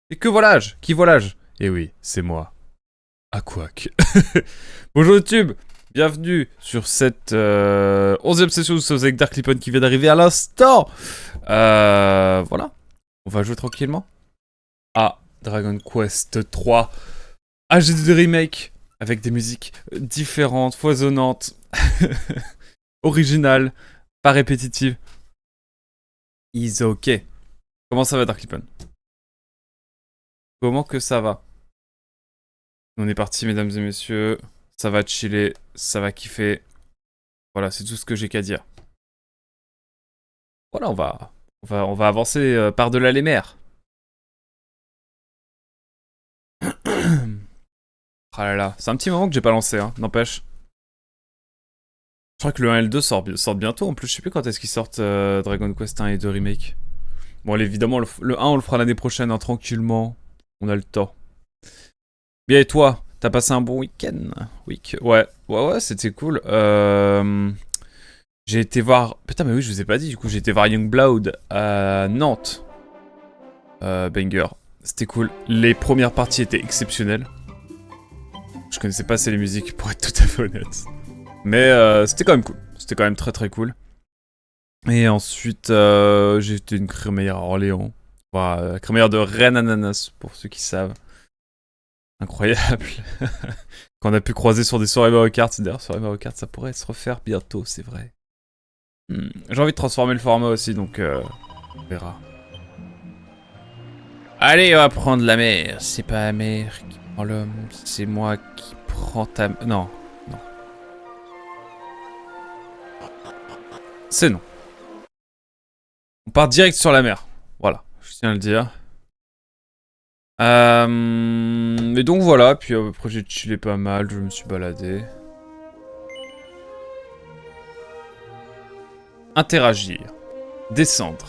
Et que voilà-je? Qui voilà-je? Eh oui, c'est moi. Aquac. Bonjour YouTube, bienvenue sur cette 11e session de Souls avec Dark Lippon qui vient d'arriver à l'instant. Voilà, on va jouer tranquillement à Dragon Quest 3 HD Remake avec des musiques différentes, foisonnantes, originales, pas répétitives. Is ok. Comment ça va Dark Lippon? Comment que ça va? On est parti, mesdames et messieurs. Ça va chiller, ça va kiffer. Voilà, c'est tout ce que j'ai qu'à dire. Voilà, on va avancer par-delà les mers. Ah là là, c'est un petit moment que j'ai pas lancé, hein, n'empêche. Je crois que le 1 et le 2 sortent bientôt. En plus, je sais plus quand est-ce qu'ils sortent Dragon Quest 1 et 2 Remake. Bon, allez, évidemment, le 1, on le fera l'année prochaine, hein, tranquillement. On a le temps. Bien, et toi? T'as passé un bon week-end? Ouais, c'était cool. J'ai été voir... Putain, mais oui, je vous ai pas dit, du coup, j'ai été voir Youngblood à Nantes. Banger. C'était cool. Les premières parties étaient exceptionnelles. Je connaissais pas assez les musiques, pour être tout à fait honnête. Mais c'était quand même cool. C'était quand même très très cool. Et ensuite, j'ai été une crémaillère à Orléans. Enfin, la crémaillère de Reine Ananas, pour ceux qui savent. Incroyable. Qu'on a pu croiser sur des soirées Mario Kart. D'ailleurs, soirées Mario Kart, ça pourrait se refaire bientôt, c'est vrai. J'ai envie de transformer le format aussi, donc on verra. Allez, on va prendre la mer. C'est pas la mer qui prend l'homme, c'est moi qui prends ta... Non, non. C'est non. On part direct sur la mer. Voilà, je tiens à le dire. Mais donc voilà, puis après j'ai chillé pas mal, je me suis baladé. Interagir. Descendre.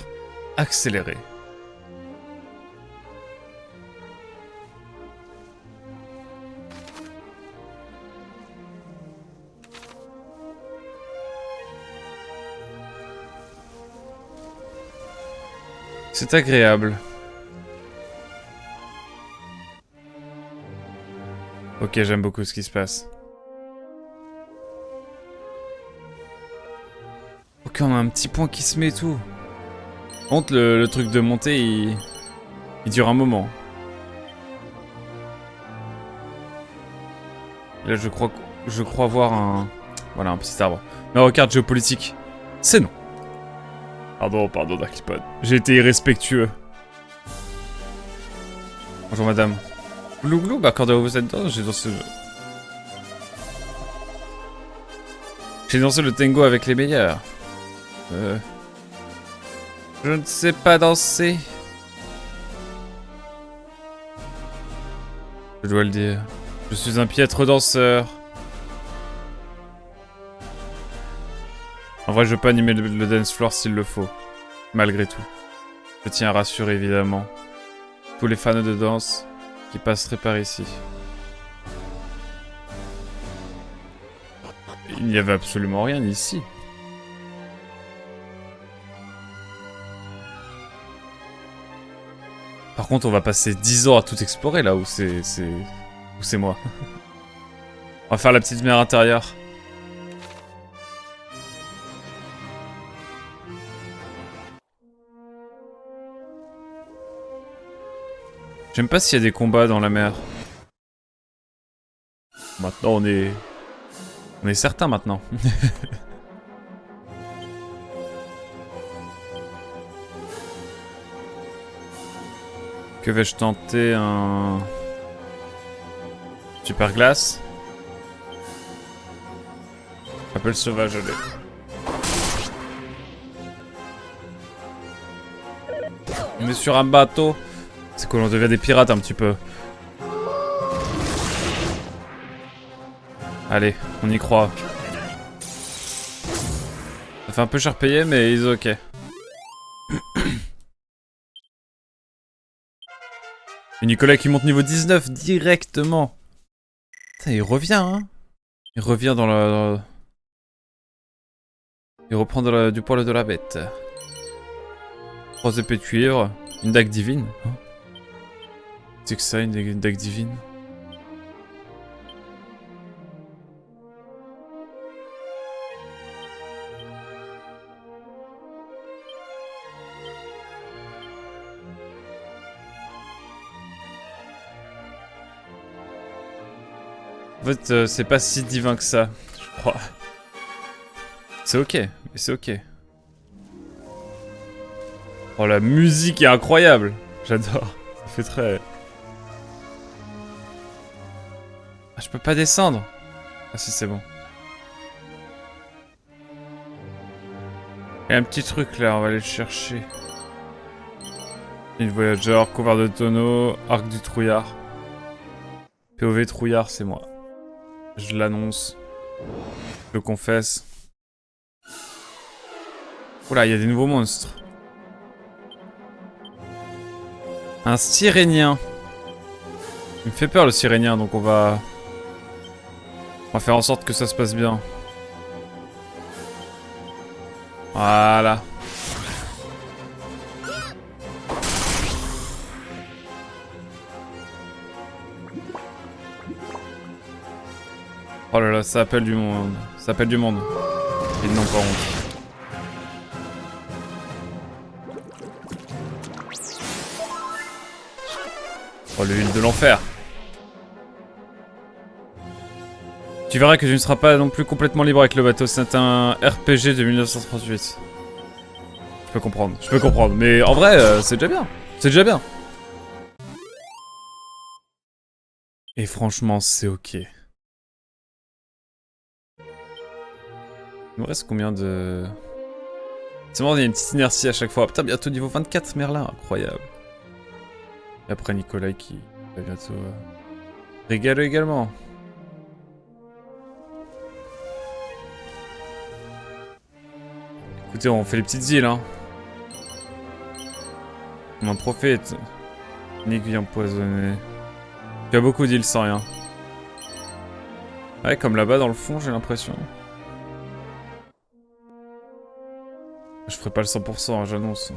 Accélérer. C'est agréable. Ok, j'aime beaucoup ce qui se passe. Ok, on a un petit point qui se met et tout. Par contre, le truc de monter, il dure un moment. Et là, je crois voir un... Voilà, un petit arbre. Mais regarde, géopolitique. C'est non. Pardon, Dark Lippon. J'ai été irrespectueux. Bonjour, madame. Glou glou, bah, quand vous êtes dans, j'ai dansé... J'ai dansé le tango avec les meilleurs. Je ne sais pas danser. Je dois le dire. Je suis un piètre danseur. En vrai, je peux animer le dance floor s'il le faut. Malgré tout. Je tiens à rassurer, évidemment, tous les fans de danse qui passeraient par ici. Il n'y avait absolument rien ici. Par contre, on va passer 10 ans à tout explorer là où c'est moi. On va faire la petite mer intérieure. J'aime pas s'il y a des combats dans la mer. Maintenant, on est certain maintenant. Que vais-je tenter? Un... Super glace. Appel sauvage, allez. On est sur un bateau. C'est cool, on devient des pirates un petit peu. Allez, on y croit. Ça fait un peu cher payé, mais ils ok. Et Nicolas qui monte niveau 19 directement. Putain, il revient, hein. Il revient dans la... Il reprend du poil de la bête. 3 épées de cuivre. Une dague divine. C'est que ça, une deck divine. En fait, c'est pas si divin que ça, je crois. C'est ok, mais c'est ok. Oh, la musique est incroyable. J'adore. Ça fait très... Ah, je peux pas descendre. Ah si, c'est bon. Il y a un petit truc là, on va aller le chercher. Une voyageur, couvert de tonneaux, arc du trouillard. POV trouillard, c'est moi. Je l'annonce. Je le confesse. Oula, il y a des nouveaux monstres. Un sirénien. Il me fait peur le sirénien, donc on va faire en sorte que ça se passe bien. Voilà. Oh là là, ça appelle du monde. Ça appelle du monde. Ils n'ont pas honte. Oh, l'huile de l'enfer. Tu verras que tu ne seras pas non plus complètement libre avec le bateau. C'est un RPG de 1938. Je peux comprendre. Mais en vrai, c'est déjà bien. C'est déjà bien. Et franchement, c'est ok. Il me reste combien de... C'est marrant, il y a une petite inertie à chaque fois. Putain, bientôt niveau 24, Merlin. Incroyable. Et après, Nicolas qui va bientôt... régaler également. Écoutez, on fait les petites îles, hein. On en profite. Une aiguille empoisonnée. Il y a beaucoup d'îles sans rien. Ouais, comme là-bas dans le fond, j'ai l'impression. Je ferai pas le 100%, hein, j'annonce.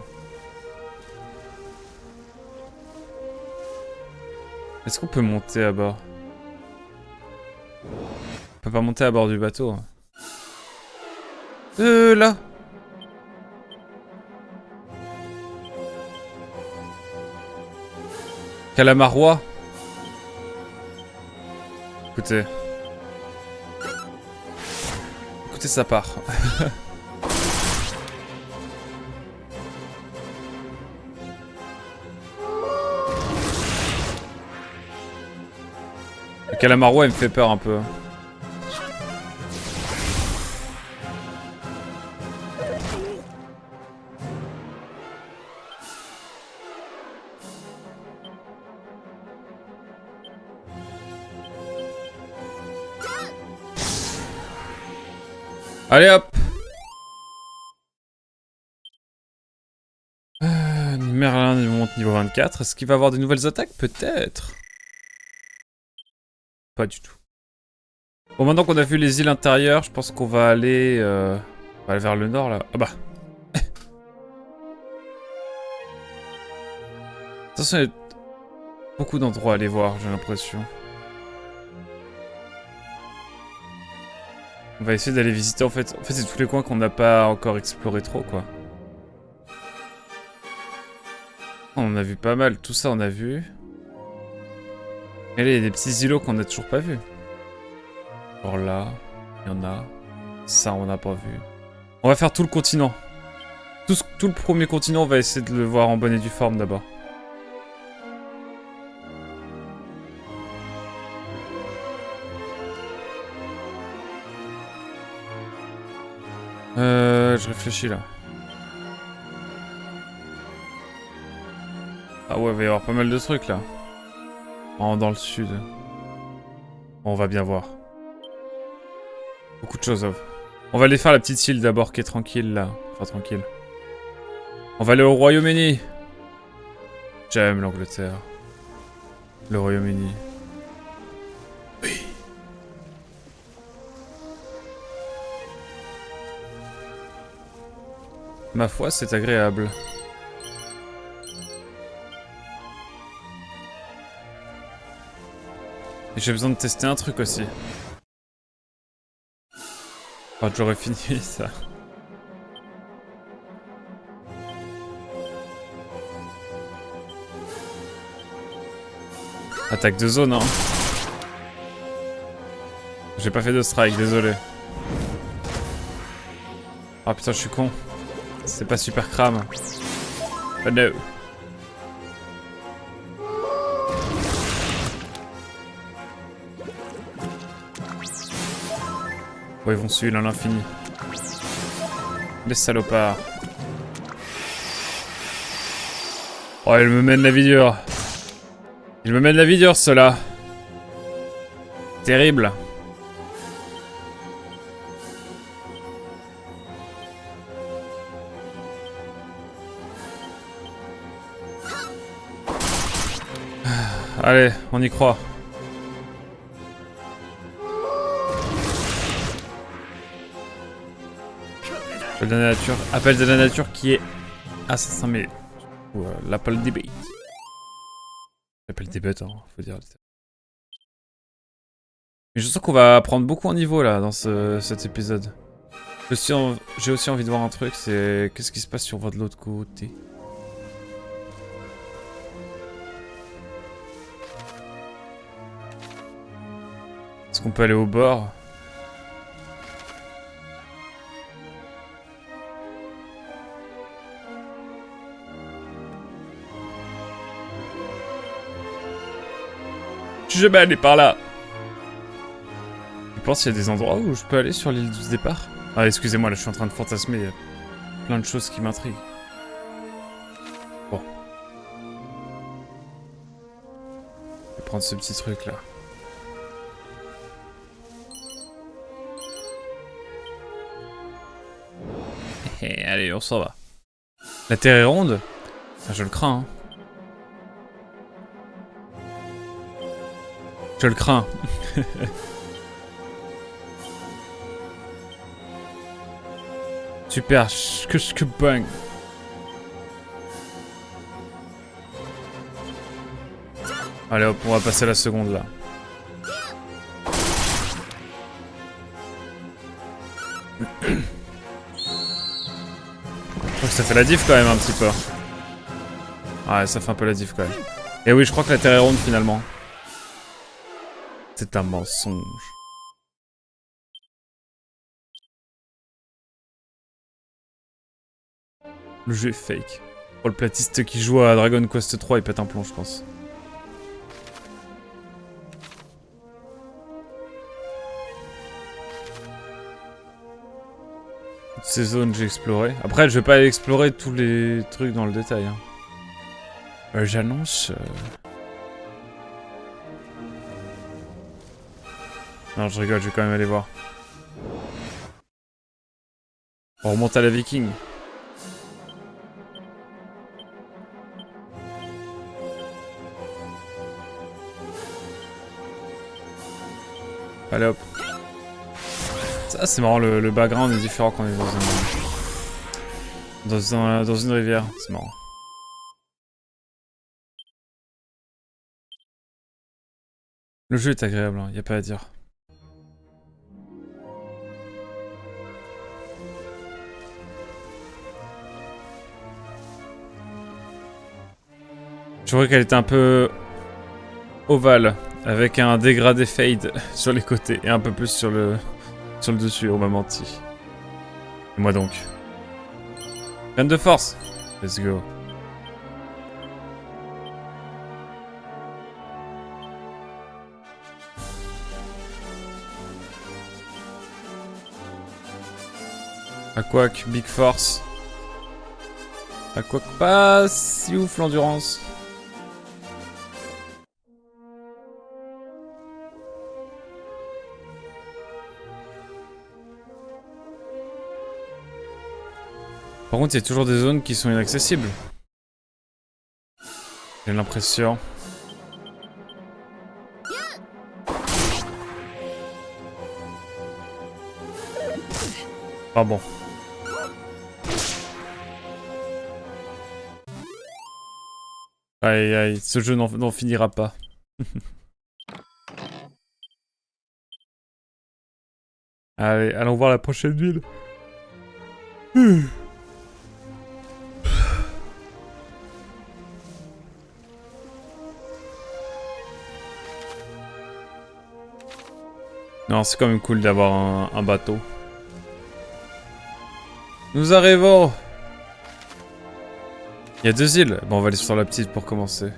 Est-ce qu'on peut monter à bord? On peut pas monter à bord du bateau. Hein. Là! Calamar roi. Écoutez. Écoutez, ça part. Le calamar roi, il me fait peur un peu. Allez hop! Merlin monte niveau 24. Est-ce qu'il va avoir de nouvelles attaques? Peut-être. Pas du tout. Bon, maintenant qu'on a vu les îles intérieures, je pense qu'on va aller vers le nord là. Ah bah. Attention, il y a beaucoup d'endroits à aller voir, j'ai l'impression. On va essayer d'aller visiter en fait. En fait, c'est tous les coins qu'on n'a pas encore exploré trop, quoi. On a vu pas mal, tout ça on a vu. Et là, il y a des petits îlots qu'on a toujours pas vus. Genre là, il y en a. Ça, on n'a pas vu. On va faire tout le continent. Tout le premier continent, on va essayer de le voir en bonne et due forme d'abord. Je réfléchis là. Ah ouais, il va y avoir pas mal de trucs là. Oh, dans le sud. On va bien voir. Beaucoup de choses. On va aller faire la petite île d'abord qui est tranquille là. Enfin tranquille. On va aller au Royaume-Uni. J'aime l'Angleterre. Le Royaume-Uni. Oui. Ma foi, c'est agréable. Et j'ai besoin de tester un truc aussi. Quand j'aurais fini ça. Attaque de zone, hein. J'ai pas fait de strike, désolé. Ah putain, je suis con. C'est pas super crame. Oh no. Oh, ils vont suivre à l'infini. Les salopards. Oh, ils me mènent la vie dure. Ils me mènent la vie dure, ceux-là. Terrible. Allez, on y croit. Appel de la nature. Appel de la nature qui est assassin, mais l'appel des bêtes. L'appel des bêtes, hein, faut dire. Mais je sens qu'on va prendre beaucoup en niveau là dans cet épisode. J'ai aussi envie de voir un truc, c'est qu'est-ce qui se passe si on va de l'autre côté. Est-ce qu'on peut aller au bord? Je suis jamais allé par là. Je pense qu'il y a des endroits où je peux aller sur l'île du départ. Ah, excusez-moi, là je suis en train de fantasmer plein de choses qui m'intriguent. Bon. Je vais prendre ce petit truc là. Allez, on s'en va. La Terre est ronde? Ah, je le crains. Hein. Je le crains. Super, que bang. Allez hop, on va passer la seconde là. Je crois que ça fait la diff quand même un petit peu. Ouais, ça fait un peu la diff quand même. Et oui, je crois que la Terre est ronde finalement. C'est un mensonge. Le jeu est fake. Oh, le platiste qui joue à Dragon Quest 3, il pète un plomb, je pense. Toutes ces zones, j'ai exploré. Après, je vais pas aller explorer tous les trucs dans le détail. Hein. J'annonce... Non, je rigole, je vais quand même aller voir. On remonte à la Viking. Allez hop. Ça c'est marrant, le background est différent quand on est dans une rivière. C'est marrant. Le jeu est agréable, hein, y a pas à dire. Je trouvais qu'elle était un peu ovale, avec un dégradé fade sur les côtés et un peu plus sur le dessus, on m'a menti. Et moi donc. Graine de force. Let's go. Aquac, Big Force. Aquac, pas si ouf l'endurance. Par contre, il y a toujours des zones qui sont inaccessibles. J'ai l'impression. Ah bon. Aïe aïe, ce jeu n'en finira pas. Allez, allons voir la prochaine ville. Non, c'est quand même cool d'avoir un bateau. Nous arrivons! Il y a 2 îles. Bon, on va aller sur la petite pour commencer.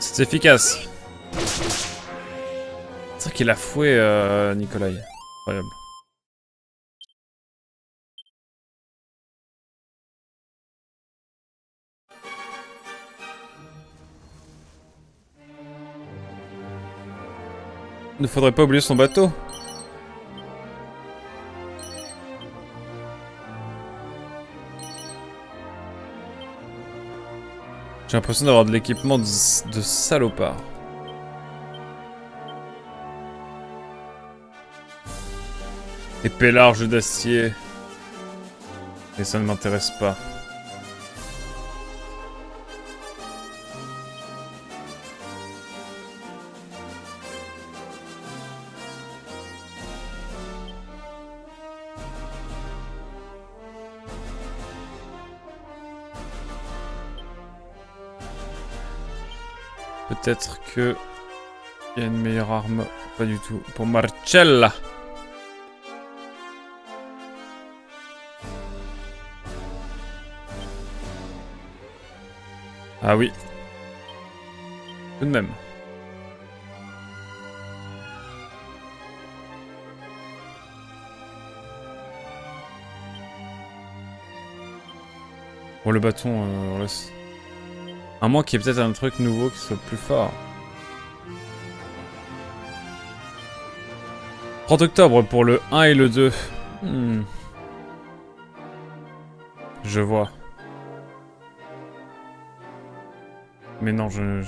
C'est efficace. C'est vrai qu'il a fouet Nikolai. Incroyable. Ne faudrait pas oublier son bateau. J'ai l'impression d'avoir de l'équipement de salopard. Épée large d'acier. Et ça ne m'intéresse pas. Peut-être que il y a une meilleure arme. Pas du tout. Pour Marcella. Ah oui. Tout de même. Bon, le bâton, on laisse. À moins qu'il y ait peut-être un truc nouveau qui soit plus fort. 30 octobre pour le 1 et le 2. Je vois. Mais non, je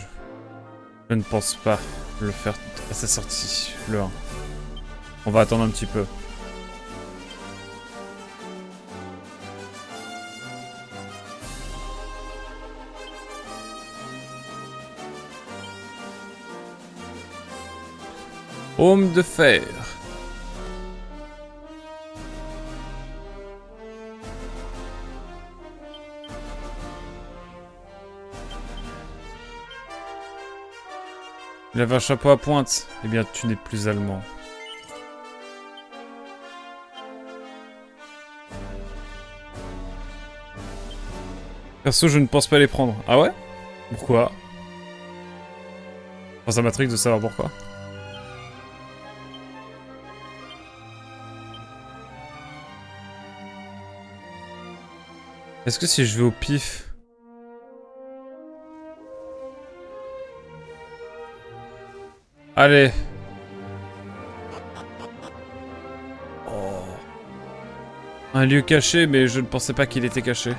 ne pense pas le faire à sa sortie, le 1. On va attendre un petit peu. Homme de fer. Il avait un chapeau à pointe. Eh bien, tu n'es plus allemand. Perso, je ne pense pas les prendre. Ah ouais? Pourquoi? Enfin, ça m'intrigue de savoir pourquoi. Est-ce que si je vais au pif... Allez. Oh. Un lieu caché, mais je ne pensais pas qu'il était caché.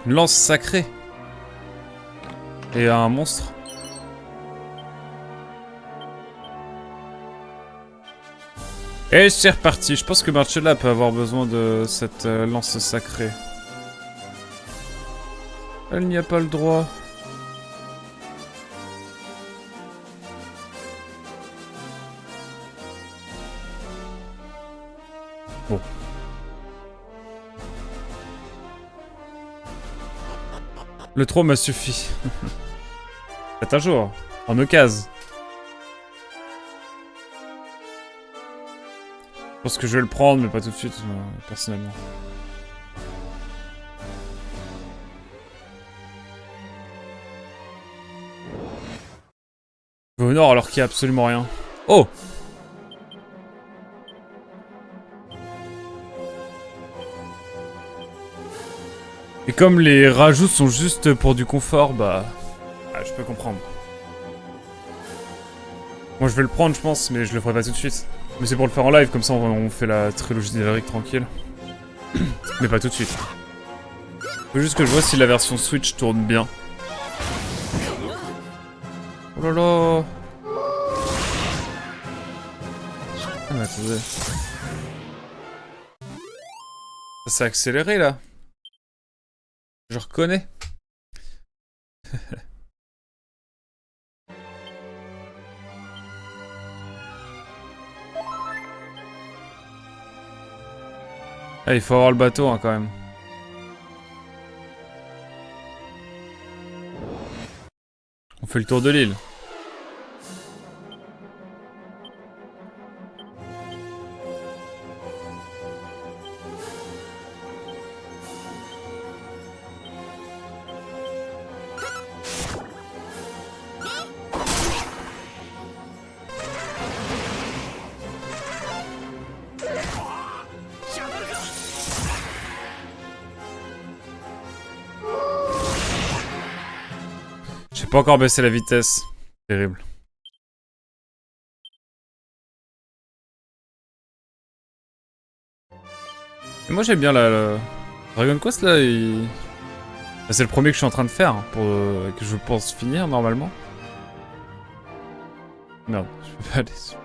Une lance sacrée. Et un monstre. Et c'est reparti. Je pense que Marcella peut avoir besoin de cette lance sacrée. Elle n'y a pas le droit. Bon. Le 3 m'a suffi. C'est un jour. En occasion. Je pense que je vais le prendre, mais pas tout de suite, personnellement. Va au nord alors qu'il n'y a absolument rien. Oh! Et comme les rajouts sont juste pour du confort, bah... je peux comprendre. Moi je vais le prendre je pense, mais je le ferai pas tout de suite. Mais c'est pour le faire en live, comme ça on fait la trilogie d'Elric tranquille. Mais pas tout de suite. Faut juste que je vois si la version Switch tourne bien. Oh là là! Ah mais attendez. Ça s'est accéléré là. Je reconnais. Ah, il faut avoir le bateau hein, quand même. On fait le tour de l'île. J'ai pas encore baissé la vitesse. Terrible. Et moi j'aime bien la... Dragon Quest là, c'est le premier que je suis en train de faire, hein, pour, que je pense finir normalement. Merde, je peux pas aller dessus.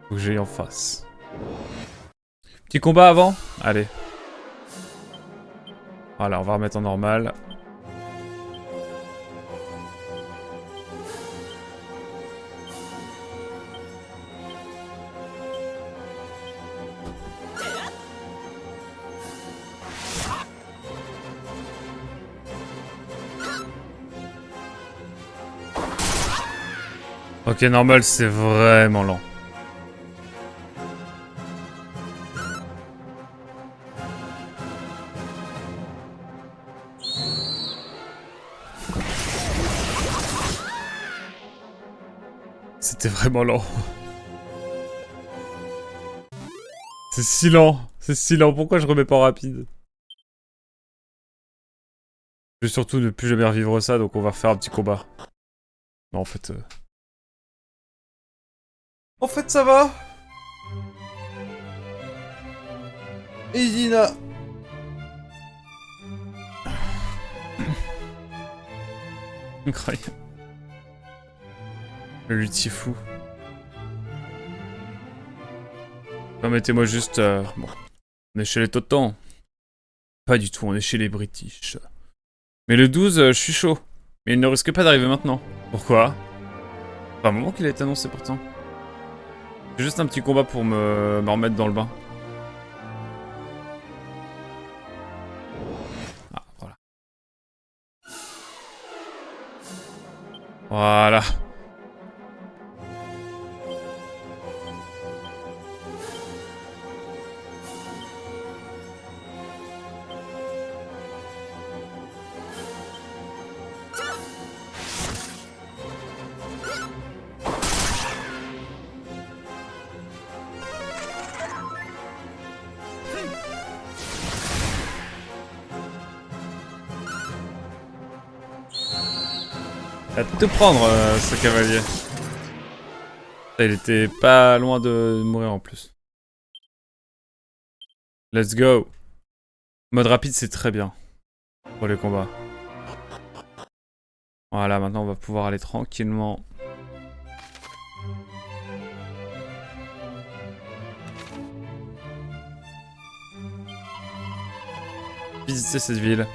Faut que j'aille en face. Petit combat avant? Allez. Voilà, on va remettre en normal. Ok, normal, c'est vraiment lent. C'était vraiment lent. C'est si lent. C'est si lent. Pourquoi je remets pas en rapide? Je vais surtout ne plus jamais revivre ça, donc on va refaire un petit combat. Non, en fait... En fait, ça va. Edina. Incroyable. Le luthier fou. Permettez-moi juste... Bon. On est chez les Totans. Pas du tout, on est chez les British. Mais le 12, je suis chaud. Mais il ne risque pas d'arriver maintenant. Pourquoi? C'est un moment qu'il a été annoncé pourtant. C'est juste un petit combat pour me remettre dans le bain. Ah, voilà. Voilà. À te prendre, ce cavalier. Il était pas loin de mourir en plus. Let's go. Mode rapide, c'est très bien pour les combats. Voilà, maintenant on va pouvoir aller tranquillement. Visiter cette ville.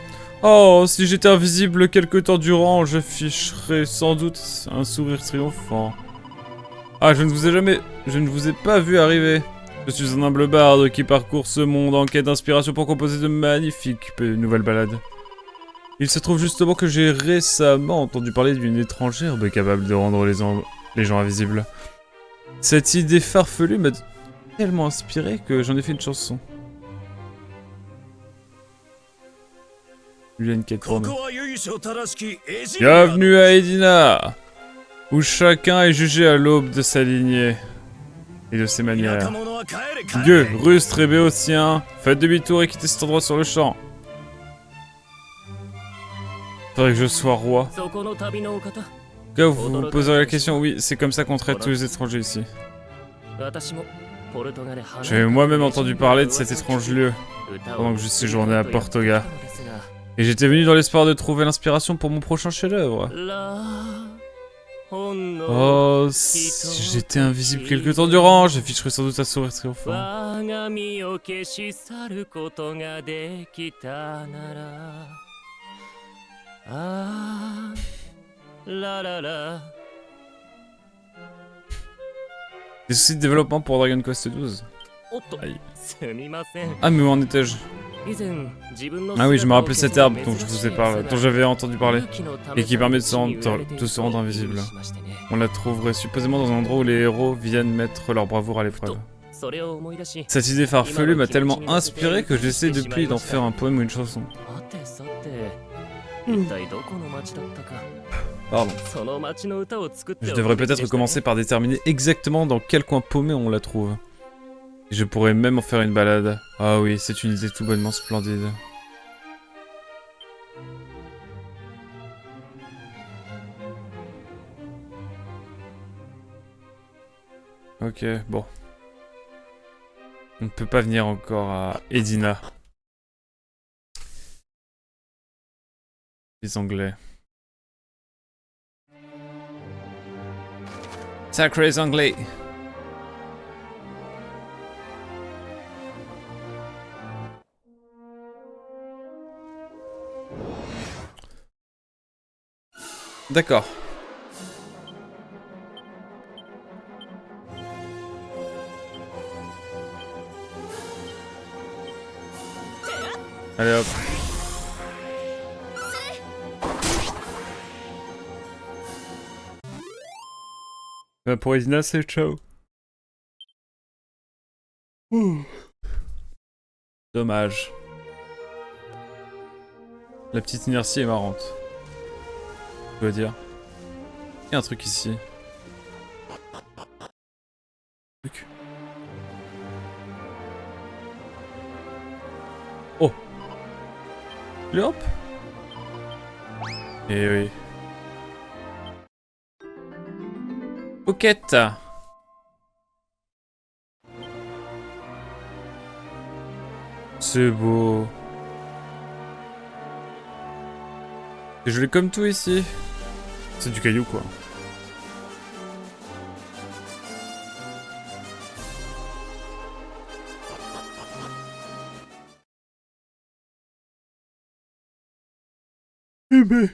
Oh, si j'étais invisible quelque temps durant, j'afficherais sans doute un sourire triomphant. Ah, je ne vous ai pas vu arriver. Je suis un humble barde qui parcourt ce monde en quête d'inspiration pour composer de magnifiques nouvelles ballades. Il se trouve justement que j'ai récemment entendu parler d'une étrangère capable de rendre les gens invisibles. Cette idée farfelue m'a tellement inspiré que j'en ai fait une chanson. Il y a une quête pour nous. Bienvenue à Edina, où chacun est jugé à l'aube de sa lignée et de ses manières. Dieu, rustres et béotiens, faites demi-tour et quittez cet endroit sur le champ. Faudrait que je sois roi. Là, vous vous poserez la question, oui, c'est comme ça qu'on traite tous les étrangers ici. J'ai moi-même entendu parler de cet étrange lieu pendant que je séjournais à Portoga. Et j'étais venu dans l'espoir de trouver l'inspiration pour mon prochain chef-d'œuvre. Oh, si j'étais invisible quelque temps durant, j'afficherais sans doute un sourire triomphant. Des soucis de développement pour Dragon Quest 12. Aïe. Ah mais où en étais-je? Ah oui, je me rappelais cette herbe dont je vous ai parlé, dont j'avais entendu parler, et qui permet de se rendre invisible. On la trouverait supposément dans un endroit où les héros viennent mettre leur bravoure à l'épreuve. Cette idée farfelue m'a tellement inspiré que j'essaie depuis d'en faire un poème ou une chanson. Pardon. Je devrais peut-être commencer par déterminer exactement dans quel coin paumé on la trouve. Je pourrais même en faire une balade. Ah oui, c'est une idée tout bonnement splendide. Ok, bon. On ne peut pas venir encore à Edina. Les Anglais. Sacrés Anglais. D'accord. Allez hop. Pour Edina, c'est ciao. Dommage. La petite inertie est marrante. Je dois dire. Il y a un truc ici. Oh. Et hop. Eh oui. Pocket. C'est beau. C'est joli comme tout ici. C'est du caillou quoi. Eh ben.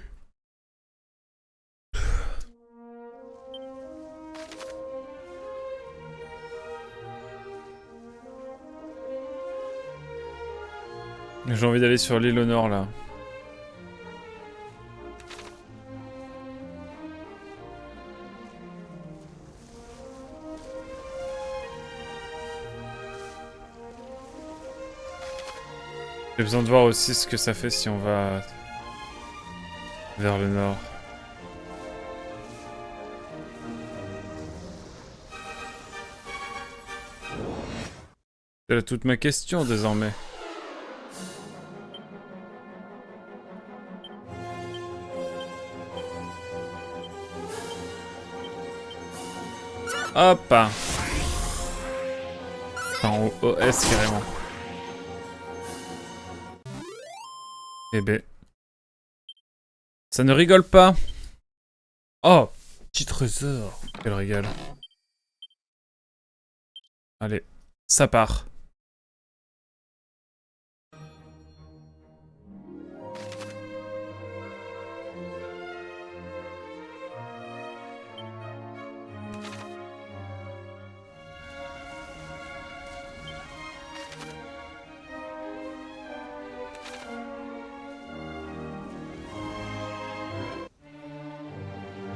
J'ai envie d'aller sur l'île au nord là. J'ai besoin de voir aussi ce que ça fait si on va vers le nord. C'est là toute ma question désormais. Hop! En OS carrément. Eh ben. Ça ne rigole pas. Oh! Petit trésor. Quel régal. Allez, ça part.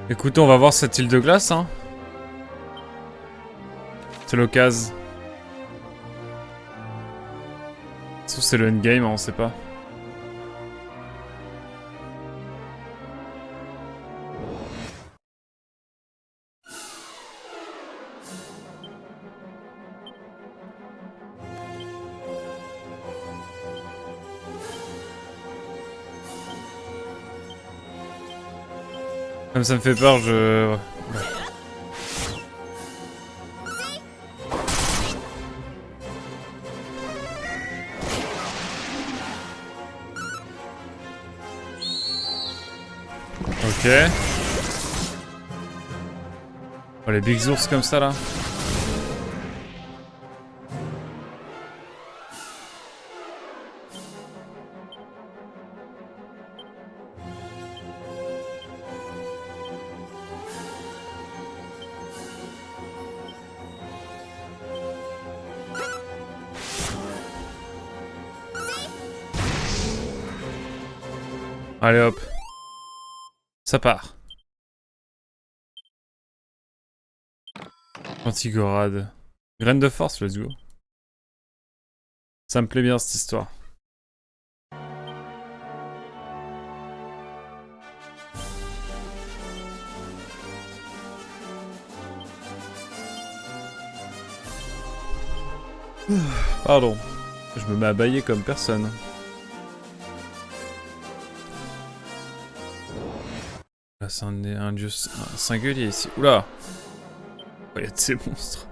Écoutez, on va voir cette île de glace, hein. C'est l'occasion. Sauf c'est le endgame, hein, on sait pas. Comme ça me fait peur, je... Ouais. Ok. Oh, les big ours comme ça là. Allez hop. Ça part. Antigorade. Graine de force, let's go. Ça me plaît bien cette histoire. Pardon. Je me mets à bailler comme personne. Là, c'est un dieu singulier ici. Oula! Oh, il y a de ces monstres.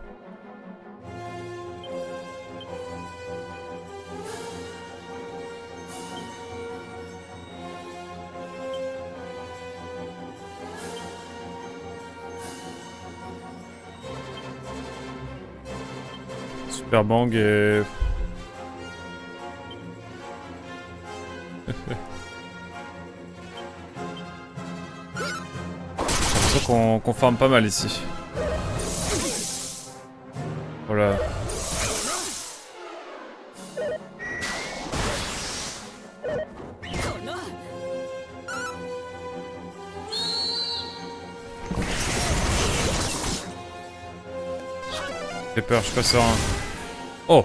Super Bang et... J'ai l'impression qu'on farme pas mal ici. Voilà. J'ai peur, je suis pas serein. Oh!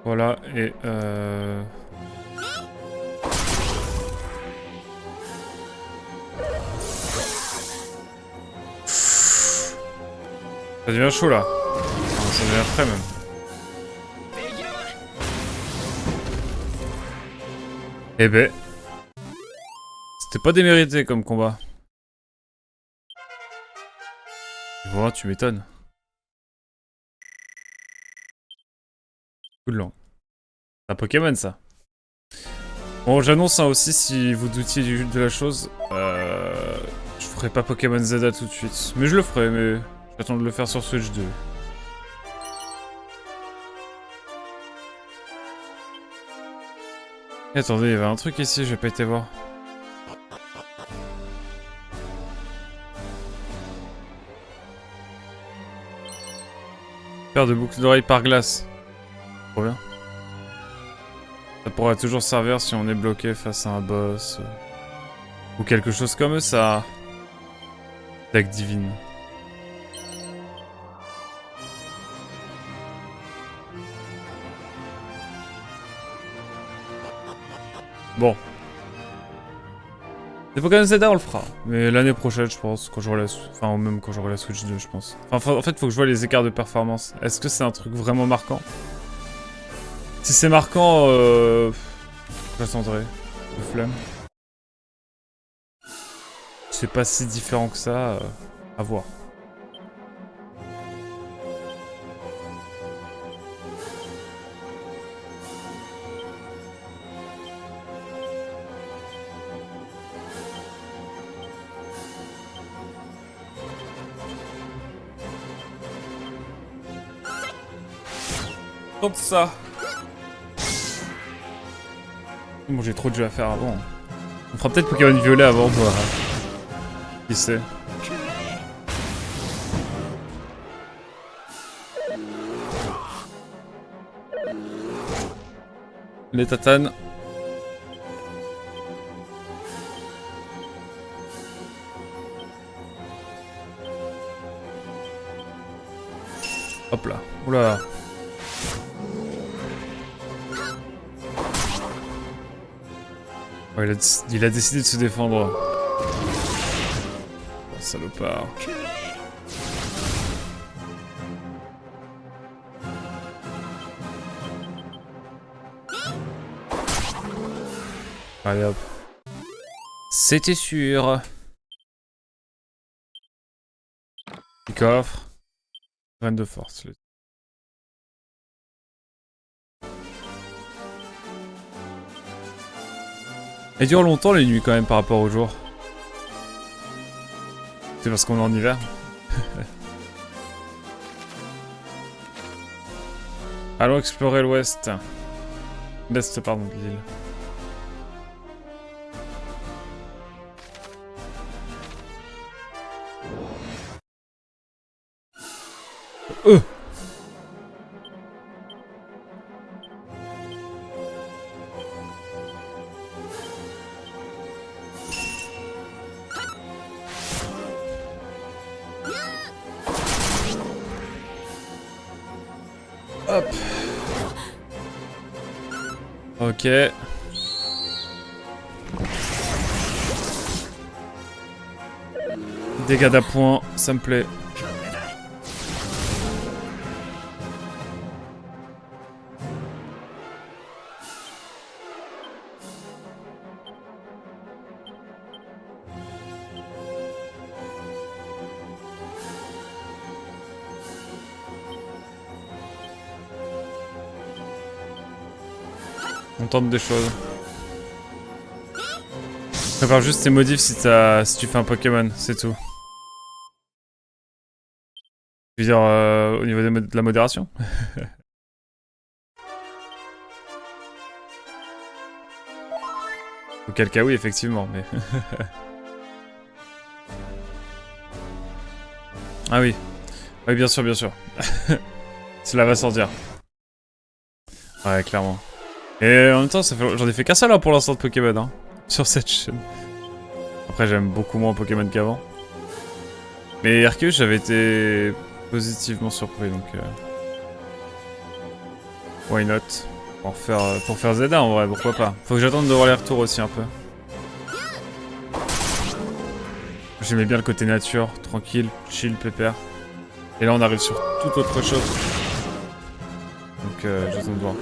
Voilà, et ça devient chaud là. Enfin, ça devient frais même. Eh ben... C'était pas démérité comme combat. Voilà, tu m'étonnes. Coup de langue. C'est un Pokémon ça. Bon, j'annonce aussi, si vous doutiez de la chose, je ferai pas Pokémon Z tout de suite. Mais je le ferai, mais j'attends de le faire sur Switch 2. Et attendez, il y avait un truc ici, j'ai pas été voir. Paire de boucles d'oreilles par glace. Trop bien. Ça pourrait toujours servir si on est bloqué face à un boss. Ou quelque chose comme ça. Deck divine. Bon. Les Pokémon Zelda on le fera. Mais l'année prochaine je pense, quand j'aurai la... Enfin même quand j'aurai la Switch 2 je pense. Enfin en fait faut que je vois les écarts de performance. Est-ce que c'est un truc vraiment marquant? Si c'est marquant, j'attendrai. De flemme. C'est pas si différent que ça, à voir. Donc ça. Bon, j'ai trop de jeux à faire avant. On fera peut-être Pokémon Violet avant, voir. Qui sait. Les tatanes. Hop là. Oula. Oh, il a décidé de se défendre. Oh, salopard. Allez hop. C'était sûr. Petit coffre. Graine de force. Elle dure longtemps les nuits quand même par rapport au jour. C'est parce qu'on est en hiver. Allons explorer l'ouest. L'est, pardon, de l'île. Euh Hop. Ok. Dégâts d'appoint, ça me plaît. On tente des choses. Prépare juste tes modifs si tu fais un Pokémon, c'est tout. Je veux dire, au niveau de la modération. Auquel cas oui, effectivement, mais... Ah oui. Oui, bien sûr, bien sûr. Cela va sans dire. Ouais, clairement. Et en même temps, j'en ai fait qu'un seul hein, pour l'instant de Pokémon, hein, sur cette chaîne. Après, j'aime beaucoup moins Pokémon qu'avant. Mais Arceus, j'avais été positivement surpris, donc... Why not? Pour faire Z1 en vrai, pourquoi pas. Faut que j'attende de voir les retours aussi un peu. J'aimais bien le côté nature, tranquille, chill, pépère. Et là on arrive sur toute autre chose. Donc j'attends de voir.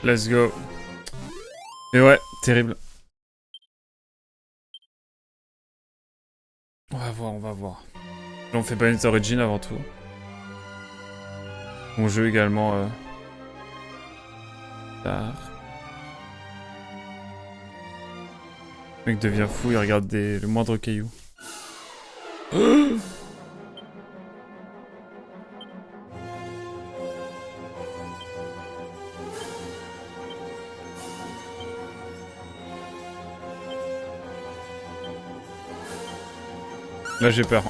Let's go. Mais ouais, terrible. On va voir, on va voir. Là on fait Bayonetta Origin avant tout. Mon jeu également... tard. Le mec devient fou, il regarde le moindre caillou. Là j'ai peur.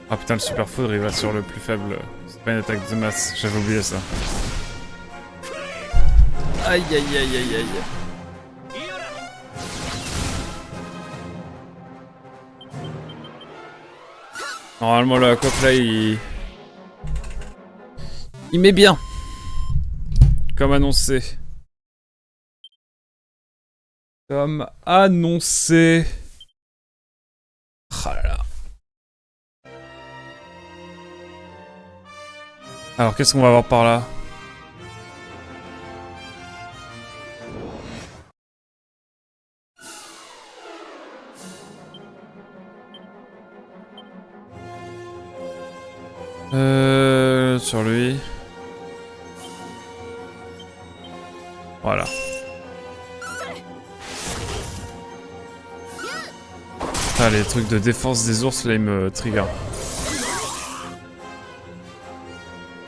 Ah putain, le super foudre il va sur le plus faible. C'est pas une attaque de masse, j'avais oublié ça. Aïe aïe aïe aïe aïe. Normalement le coq là il met bien. Comme annoncé. Comme annoncé. Ah là là. Alors qu'est-ce qu'on va avoir par là? Sur lui. Voilà. Ah, les trucs de défense des ours là ils me trigger.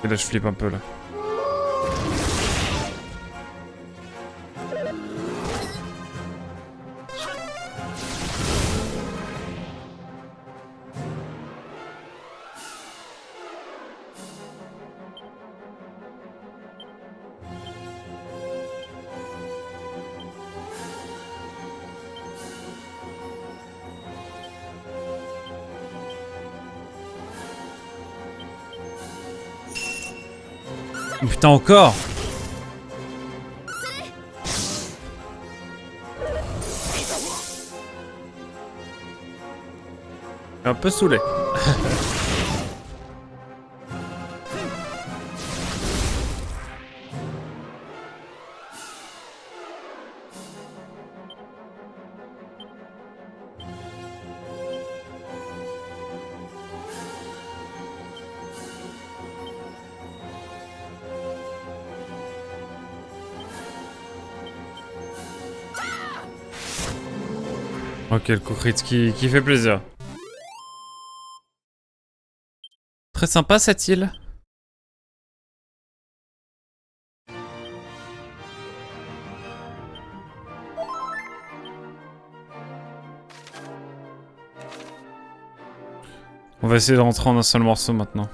Et là je flippe un peu là. Oh, putain, encore. Un peu saoulé. Ok, le coup crit qui fait plaisir. Très sympa cette île. On va essayer de rentrer en un seul morceau maintenant.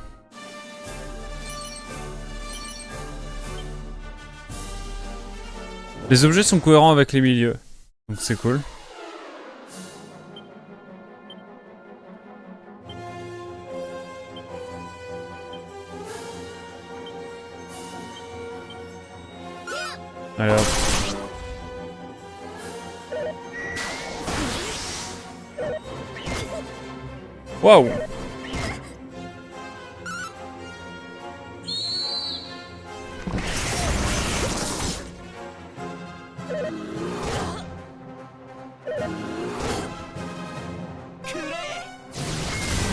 Les objets sont cohérents avec les milieux, donc c'est cool. Allez hop. Waouh!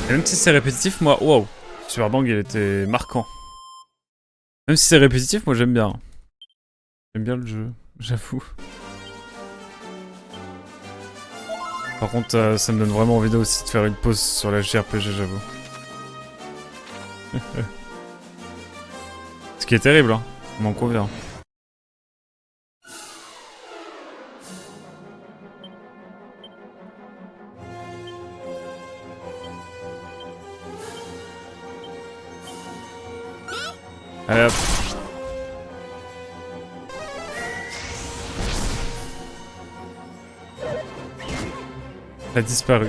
Et même si c'est répétitif, moi, waouh! Super Bang, il était marquant. Même si c'est répétitif, moi j'aime bien. J'aime bien le jeu, j'avoue. Par contre, ça me donne vraiment envie aussi de faire une pause sur la JRPG, j'avoue. Ce qui est terrible, hein. On m'en convient. Allez hop. Elle a disparu.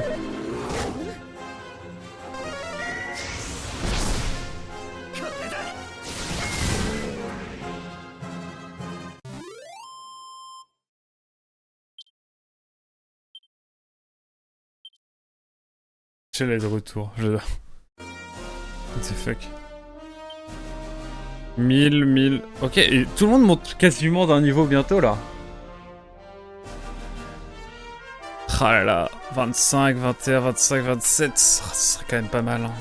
Elle est de retour, j'adore. What the fuck. 1000. Ok, et tout le monde monte quasiment d'un niveau bientôt là. Ah là là, 25, 21, 25, 27, ce serait quand même pas mal. Hein.